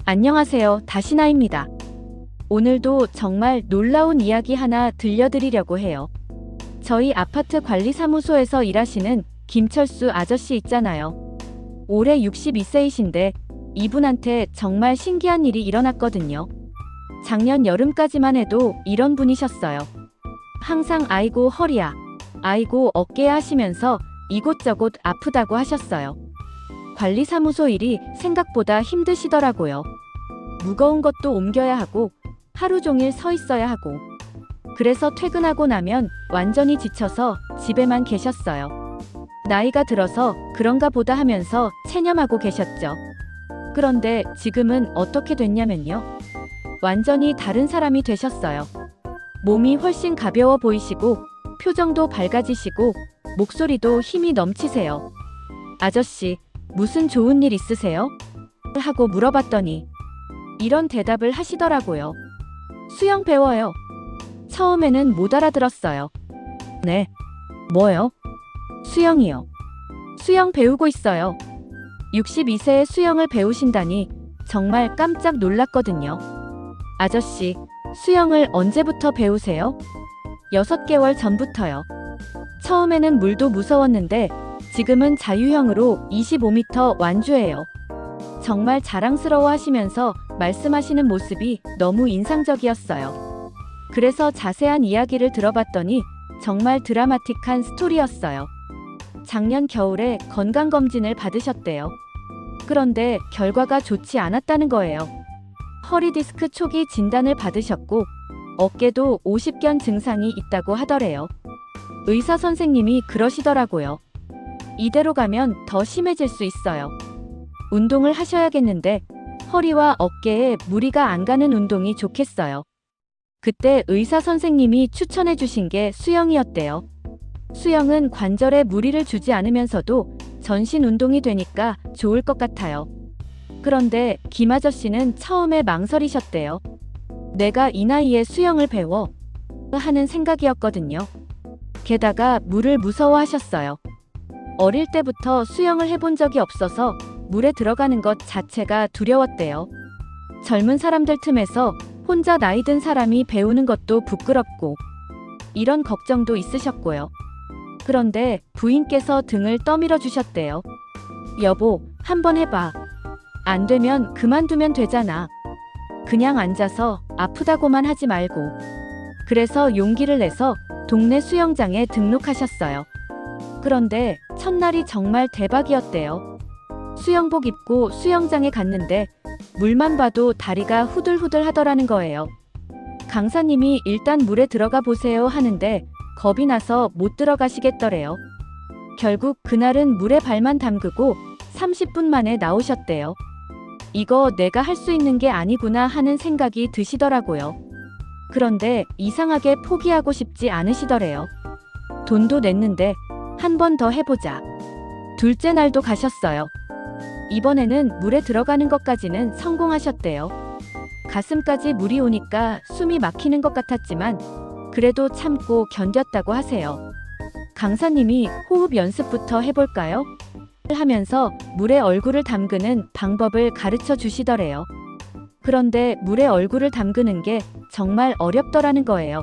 안녕하세요. 다시나입니다. 오늘도 정말 놀라운 이야기 하나 들려드리려고 해요. 저희 아파트 관리사무소에서 일하시는 김철수 아저씨 있잖아요. 올해 62세이신데 이분한테 정말 신기한 일이 일어났거든요. 작년 여름까지만 해도 이런 분이셨어요. 항상 아이고 허리야, 아이고 어깨야 하시면서 이곳저곳 아프다고 하셨어요. 관리사무소 일이 생각보다 힘드시더라고요. 무거운 것도 옮겨야 하고 하루 종일 서 있어야 하고, 그래서 퇴근하고 나면 완전히 지쳐서 집에만 계셨어요. 나이가 들어서 그런가 보다 하면서 체념하고 계셨죠. 그런데 지금은 어떻게 됐냐면요. 완전히 다른 사람이 되셨어요. 몸이 훨씬 가벼워 보이시고 표정도 밝아지시고 목소리도 힘이 넘치세요. 아저씨, 무슨 좋은 일 있으세요? 하고 물어봤더니 이런 대답을 하시더라고요. 수영 배워요. 처음에는 못 알아들었어요. 네. 뭐요? 수영이요. 수영 배우고 있어요. 62세에 수영을 배우신다니 정말 깜짝 놀랐거든요. 아저씨, 수영을 언제부터 배우세요? 6개월 전부터요. 처음에는 물도 무서웠는데 지금은 자유형으로 25m 완주해요. 정말 자랑스러워 하시면서 말씀하시는 모습이 너무 인상적이었어요. 그래서 자세한 이야기를 들어봤더니 정말 드라마틱한 스토리였어요. 작년 겨울에 건강검진을 받으셨대요. 그런데 결과가 좋지 않았다는 거예요. 허리 디스크 초기 진단을 받으셨고 어깨도 50견 증상이 있다고 하더래요. 의사 선생님이 그러시더라고요. 이대로 가면 더 심해질 수 있어요. 운동을 하셔야겠는데 허리와 어깨에 무리가 안 가는 운동이 좋겠어요. 그때 의사 선생님이 추천해 주신 게 수영이었대요. 수영은 관절에 무리를 주지 않으면서도 전신 운동이 되니까 좋을 것 같아요. 그런데 김 아저씨는 처음에 망설이셨대요. 내가 이 나이에 수영을 배워? 하는 생각이었거든요. 게다가 물을 무서워하셨어요. 어릴 때부터 수영을 해본 적이 없어서 물에 들어가는 것 자체가 두려웠대요. 젊은 사람들 틈에서 혼자 나이 든 사람이 배우는 것도 부끄럽고 이런 걱정도 있으셨고요. 그런데 부인께서 등을 떠밀어 주셨대요. 여보, 한번 해봐. 안 되면 그만두면 되잖아. 그냥 앉아서 아프다고만 하지 말고. 그래서 용기를 내서 동네 수영장에 등록하셨어요. 그런데 첫날이 정말 대박이었대요. 수영복 입고 수영장에 갔는데 물만 봐도 다리가 후들후들 하더라는 거예요. 강사님이 일단 물에 들어가 보세요 하는데 겁이 나서 못 들어가시겠더래요. 결국 그날은 물에 발만 담그고 30분 만에 나오셨대요. 이거 내가 할 수 있는 게 아니구나 하는 생각이 드시더라고요. 그런데 이상하게 포기하고 싶지 않으시더래요. 돈도 냈는데 한 번 더 해보자. 둘째 날도 가셨어요. 이번에는 물에 들어가는 것까지는 성공하셨대요. 가슴까지 물이 오니까 숨이 막히는 것 같았지만 그래도 참고 견뎠다고 하세요. 강사님이 호흡 연습부터 해볼까요? 하면서 물에 얼굴을 담그는 방법을 가르쳐 주시더래요. 그런데 물에 얼굴을 담그는 게 정말 어렵더라는 거예요.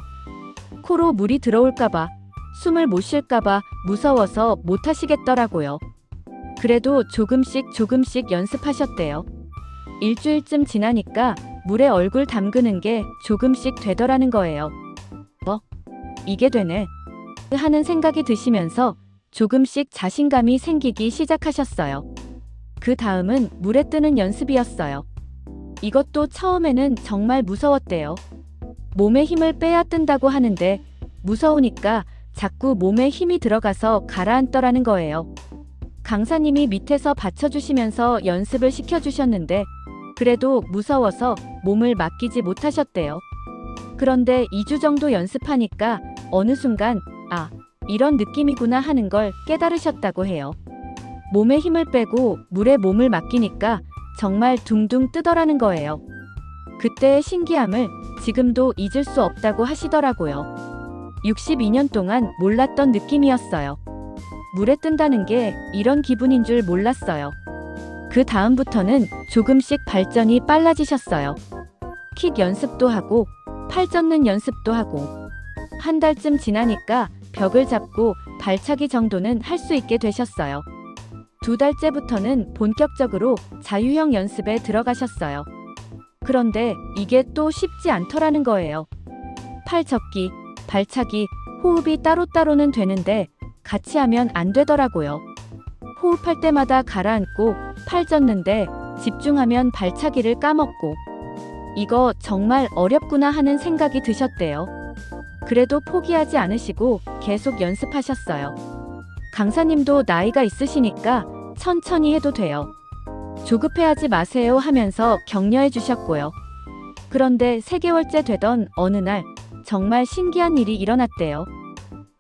코로 물이 들어올까봐, 숨을 못 쉴까봐 무서워서 못 하시겠더라고요. 그래도 조금씩 연습하셨대요. 일주일쯤 지나니까 물에 얼굴 담그는 게 조금씩 되더라는 거예요. 이게 되네 하는 생각이 드시면서 조금씩 자신감이 생기기 시작하셨어요. 그 다음은 물에 뜨는 연습이었어요. 이것도 처음에는 정말 무서웠대요. 몸에 힘을 빼야 뜬다고 하는데 무서우니까 자꾸 몸에 힘이 들어가서 가라앉더라는 거예요. 강사님이 밑에서 받쳐주시면서 연습을 시켜주셨는데 그래도 무서워서 몸을 맡기지 못하셨대요. 그런데 2주 정도 연습하니까 어느 순간 이런 느낌이구나 하는 걸 깨달으셨다고 해요. 몸에 힘을 빼고 물에 몸을 맡기니까 정말 둥둥 뜨더라는 거예요. 그때의 신기함을 지금도 잊을 수 없다고 하시더라고요. 62년 동안 몰랐던 느낌이었어요. 물에 뜬다는 게 이런 기분인 줄 몰랐어요. 그 다음부터는 조금씩 발전이 빨라지셨어요. 킥 연습도 하고 팔 젓는 연습도 하고 한 달쯤 지나니까 벽을 잡고 발차기 정도는 할 수 있게 되셨어요. 2달째부터는 본격적으로 자유형 연습에 들어가셨어요. 그런데 이게 또 쉽지 않더라는 거예요. 팔 접기, 발차기, 호흡이 따로따로는 되는데 같이 하면 안 되더라고요. 호흡할 때마다 가라앉고 팔 젓는데 집중하면 발차기를 까먹고 이거 정말 어렵구나 하는 생각이 드셨대요. 그래도 포기하지 않으시고 계속 연습하셨어요. 강사님도 나이가 있으시니까 천천히 해도 돼요. 조급해하지 마세요 하면서 격려해 주셨고요. 그런데 3개월째 되던 어느 날 정말 신기한 일이 일어났대요.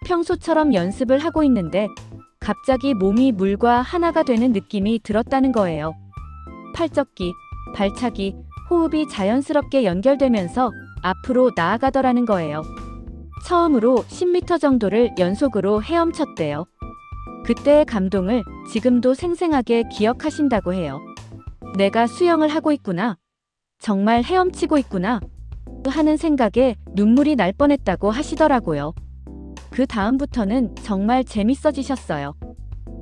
평소처럼 연습을 하고 있는데 갑자기 몸이 물과 하나가 되는 느낌이 들었다는 거예요. 팔접기, 발차기, 호흡이 자연스럽게 연결되면서 앞으로 나아가더라는 거예요. 처음으로 10m 정도를 연속으로 헤엄쳤대요. 그때의 감동을 지금도 생생하게 기억하신다고 해요. 내가 수영을 하고 있구나. 정말 헤엄치고 있구나. 하는 생각에 눈물이 날 뻔했다고 하시더라고요. 그 다음부터는 정말 재밌어지셨어요.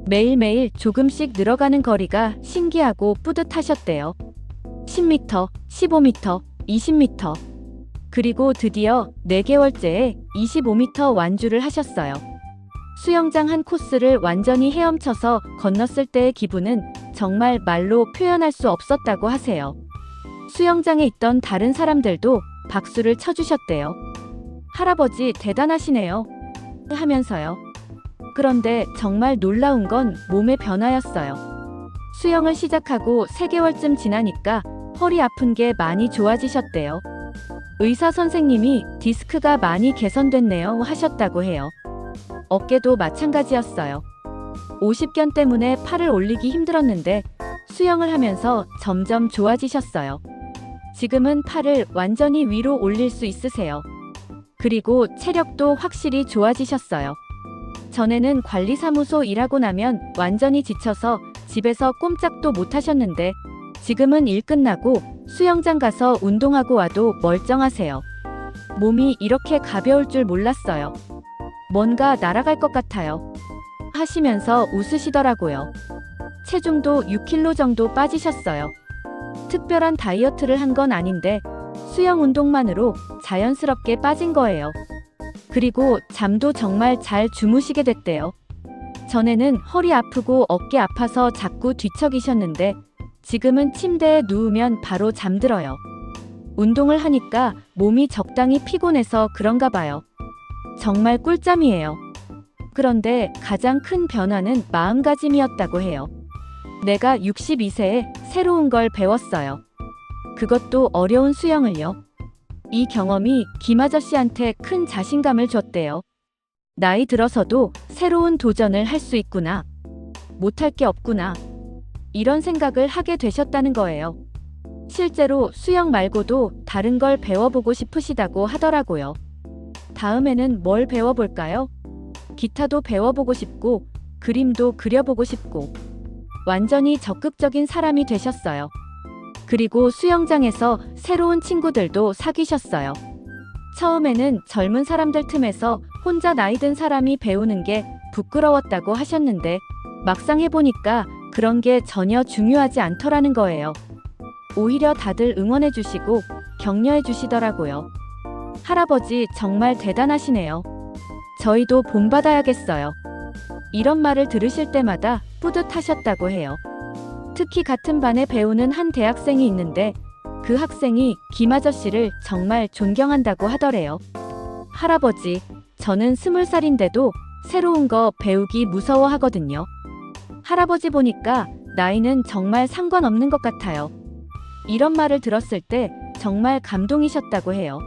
매일매일 조금씩 늘어가는 거리가 신기하고 뿌듯하셨대요. 10m, 15m, 20m. 그리고 드디어 4개월째에 25m 완주를 하셨어요. 수영장 한 코스를 완전히 헤엄쳐서 건넜을 때의 기분은 정말 말로 표현할 수 없었다고 하세요. 수영장에 있던 다른 사람들도 박수를 쳐주셨대요. 할아버지 대단하시네요. 하면서요. 그런데 정말 놀라운 건 몸의 변화였어요. 수영을 시작하고 3개월쯤 지나니까 허리 아픈 게 많이 좋아지셨대요. 의사 선생님이 디스크가 많이 개선됐네요 하셨다고 해요. 어깨도 마찬가지였어요. 50견 때문에 팔을 올리기 힘들었는데 수영을 하면서 점점 좋아지셨어요. 지금은 팔을 완전히 위로 올릴 수 있으세요. 그리고 체력도 확실히 좋아지셨어요. 전에는 관리사무소 일하고 나면 완전히 지쳐서 집에서 꼼짝도 못 하셨는데 지금은 일 끝나고 수영장 가서 운동하고 와도 멀쩡하세요. 몸이 이렇게 가벼울 줄 몰랐어요. 뭔가 날아갈 것 같아요. 하시면서 웃으시더라고요. 체중도 6kg 정도 빠지셨어요. 특별한 다이어트를 한 건 아닌데 수영 운동만으로 자연스럽게 빠진 거예요. 그리고 잠도 정말 잘 주무시게 됐대요. 전에는 허리 아프고 어깨 아파서 자꾸 뒤척이셨는데 지금은 침대에 누우면 바로 잠들어요. 운동을 하니까 몸이 적당히 피곤해서 그런가 봐요. 정말 꿀잠이에요. 그런데 가장 큰 변화는 마음가짐이었다고 해요. 내가 62세에 새로운 걸 배웠어요. 그것도 어려운 수영을요. 이 경험이 김 아저씨한테 큰 자신감을 줬대요. 나이 들어서도 새로운 도전을 할 수 있구나. 못할 게 없구나. 이런 생각을 하게 되셨다는 거예요. 실제로 수영 말고도 다른 걸 배워보고 싶으시다고 하더라고요. 다음에는 뭘 배워볼까요? 기타도 배워보고 싶고, 그림도 그려보고 싶고, 완전히 적극적인 사람이 되셨어요. 그리고 수영장에서 새로운 친구들도 사귀셨어요. 처음에는 젊은 사람들 틈에서 혼자 나이 든 사람이 배우는 게 부끄러웠다고 하셨는데 막상 해보니까 그런 게 전혀 중요하지 않더라는 거예요. 오히려 다들 응원해 주시고 격려해 주시더라고요. 할아버지 정말 대단하시네요. 저희도 본받아야겠어요. 이런 말을 들으실 때마다 뿌듯하셨다고 해요. 특히 같은 반에 배우는 한 대학생이 있는데 그 학생이 김 아저씨를 정말 존경한다고 하더래요. 할아버지, 저는 20살인데도 새로운 거 배우기 무서워하거든요. 할아버지 보니까 나이는 정말 상관없는 것 같아요. 이런 말을 들었을 때 정말 감동이셨다고 해요.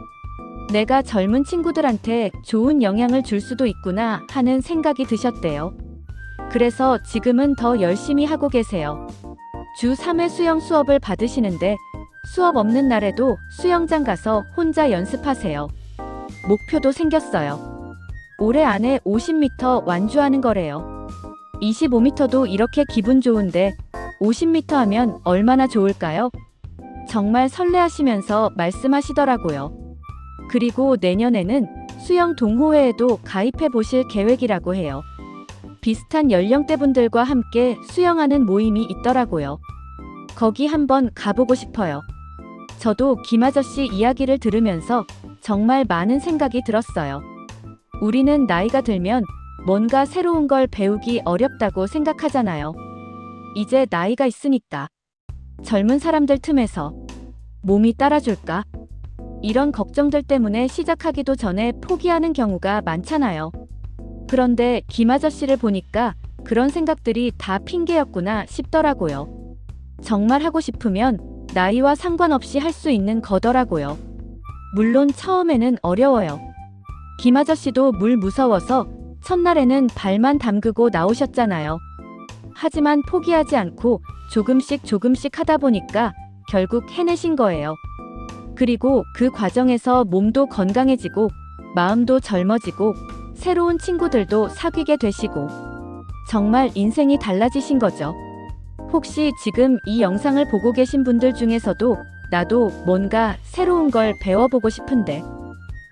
내가 젊은 친구들한테 좋은 영향을 줄 수도 있구나 하는 생각이 드셨대요. 그래서 지금은 더 열심히 하고 계세요. 주 3회 수영 수업을 받으시는데 수업 없는 날에도 수영장 가서 혼자 연습하세요. 목표도 생겼어요. 올해 안에 50m 완주하는 거래요. 25m도 이렇게 기분 좋은데 50m 하면 얼마나 좋을까요? 정말 설레하시면서 말씀하시더라고요. 그리고 내년에는 수영 동호회에도 가입해 보실 계획이라고 해요. 비슷한 연령대 분들과 함께 수영하는 모임이 있더라고요. 거기 한번 가보고 싶어요. 저도 김아저씨 이야기를 들으면서 정말 많은 생각이 들었어요. 우리는 나이가 들면 뭔가 새로운 걸 배우기 어렵다고 생각하잖아요. 이제 나이가 있으니까 젊은 사람들 틈에서 몸이 따라줄까? 이런 걱정들 때문에 시작하기도 전에 포기하는 경우가 많잖아요. 그런데 김아저씨를 보니까 그런 생각들이 다 핑계였구나 싶더라고요. 정말 하고 싶으면 나이와 상관없이 할 수 있는 거더라고요. 물론 처음에는 어려워요. 김아저씨도 물 무서워서 첫날에는 발만 담그고 나오셨잖아요. 하지만 포기하지 않고 조금씩 하다 보니까 결국 해내신 거예요. 그리고 그 과정에서 몸도 건강해지고 마음도 젊어지고 새로운 친구들도 사귀게 되시고 정말 인생이 달라지신 거죠. 혹시 지금 이 영상을 보고 계신 분들 중에서도 나도 뭔가 새로운 걸 배워보고 싶은데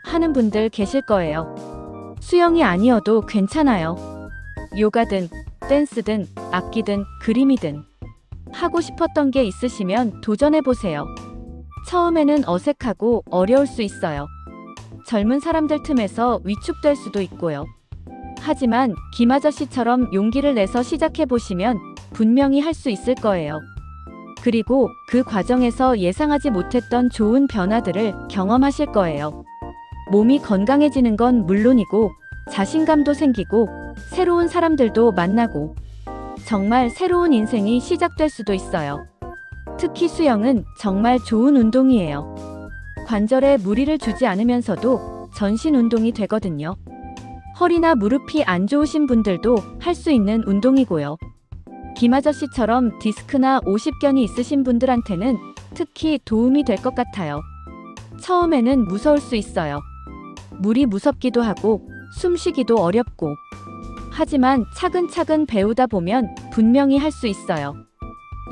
하는 분들 계실 거예요. 수영이 아니어도 괜찮아요. 요가든 댄스든 악기든 그림이든 하고 싶었던 게 있으시면 도전해보세요. 처음에는 어색하고 어려울 수 있어요. 젊은 사람들 틈에서 위축될 수도 있고요. 하지만 김아저씨처럼 용기를 내서 시작해보시면 분명히 할 수 있을 거예요. 그리고 그 과정에서 예상하지 못했던 좋은 변화들을 경험하실 거예요. 몸이 건강해지는 건 물론이고 자신감도 생기고 새로운 사람들도 만나고 정말 새로운 인생이 시작될 수도 있어요. 특히 수영은 정말 좋은 운동이에요. 관절에 무리를 주지 않으면서도 전신 운동이 되거든요. 허리나 무릎이 안 좋으신 분들도 할 수 있는 운동이고요. 김아저씨처럼 디스크나 오십견이 있으신 분들한테는 특히 도움이 될 것 같아요. 처음에는 무서울 수 있어요. 물이 무섭기도 하고 숨쉬기도 어렵고 하지만 차근차근 배우다 보면 분명히 할 수 있어요.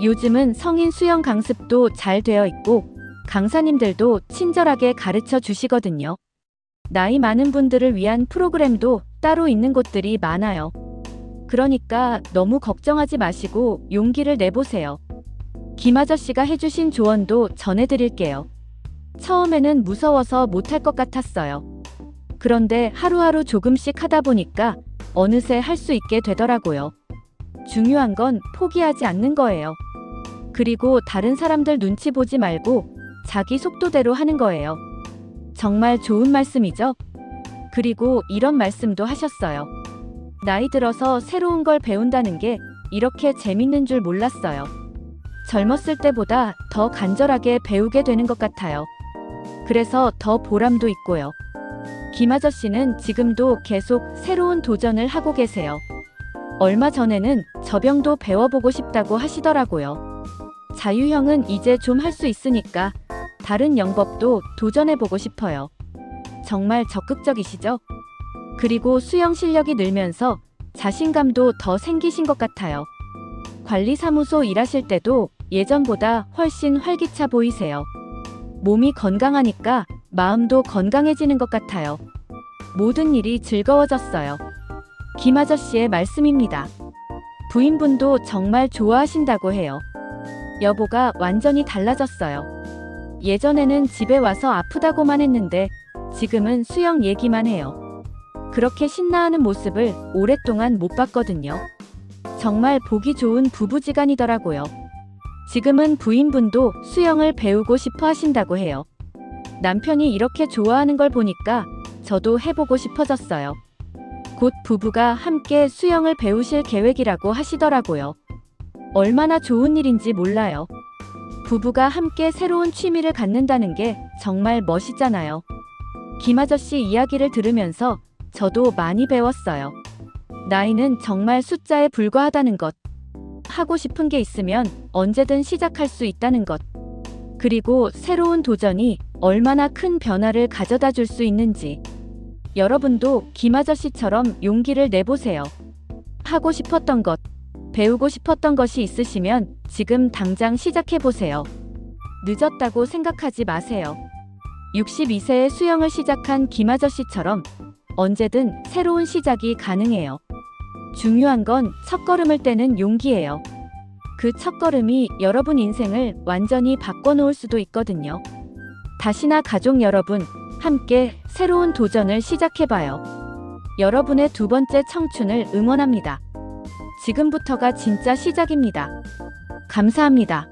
요즘은 성인 수영 강습도 잘 되어 있고 강사님들도 친절하게 가르쳐 주시거든요. 나이 많은 분들을 위한 프로그램도 따로 있는 곳들이 많아요. 그러니까 너무 걱정하지 마시고 용기를 내보세요. 김아저씨가 해주신 조언도 전해드릴게요. 처음에는 무서워서 못할 것 같았어요. 그런데 하루하루 조금씩 하다 보니까 어느새 할 수 있게 되더라고요. 중요한 건 포기하지 않는 거예요. 그리고 다른 사람들 눈치 보지 말고 자기 속도대로 하는 거예요. 정말 좋은 말씀이죠? 그리고 이런 말씀도 하셨어요. 나이 들어서 새로운 걸 배운다는 게 이렇게 재밌는 줄 몰랐어요. 젊었을 때보다 더 간절하게 배우게 되는 것 같아요. 그래서 더 보람도 있고요. 김아저씨는 지금도 계속 새로운 도전을 하고 계세요. 얼마 전에는 접영도 배워보고 싶다고 하시더라고요. 자유형은 이제 좀 할 수 있으니까 다른 영법도 도전해보고 싶어요. 정말 적극적이시죠? 그리고 수영 실력이 늘면서 자신감도 더 생기신 것 같아요. 관리사무소 일하실 때도 예전보다 훨씬 활기차 보이세요. 몸이 건강하니까 마음도 건강해지는 것 같아요. 모든 일이 즐거워졌어요. 김아저씨의 말씀입니다. 부인분도 정말 좋아하신다고 해요. 여보가 완전히 달라졌어요. 예전에는 집에 와서 아프다고만 했는데 지금은 수영 얘기만 해요. 그렇게 신나하는 모습을 오랫동안 못 봤거든요. 정말 보기 좋은 부부지간이더라고요. 지금은 부인분도 수영을 배우고 싶어 하신다고 해요. 남편이 이렇게 좋아하는 걸 보니까 저도 해보고 싶어졌어요. 곧 부부가 함께 수영을 배우실 계획이라고 하시더라고요. 얼마나 좋은 일인지 몰라요. 부부가 함께 새로운 취미를 갖는다는 게 정말 멋있잖아요. 김아저씨 이야기를 들으면서 저도 많이 배웠어요. 나이는 정말 숫자에 불과하다는 것. 하고 싶은 게 있으면 언제든 시작할 수 있다는 것. 그리고 새로운 도전이 얼마나 큰 변화를 가져다 줄 수 있는지. 여러분도 김아저씨처럼 용기를 내보세요. 하고 싶었던 것, 배우고 싶었던 것이 있으시면 지금 당장 시작해보세요. 늦었다고 생각하지 마세요. 62세에 수영을 시작한 김아저씨처럼 언제든 새로운 시작이 가능해요. 중요한 건 첫걸음을 떼는 용기예요. 그 첫걸음이 여러분 인생을 완전히 바꿔놓을 수도 있거든요. 다시나 가족 여러분, 함께 새로운 도전을 시작해봐요. 여러분의 두 번째 청춘을 응원합니다. 지금부터가 진짜 시작입니다. 감사합니다.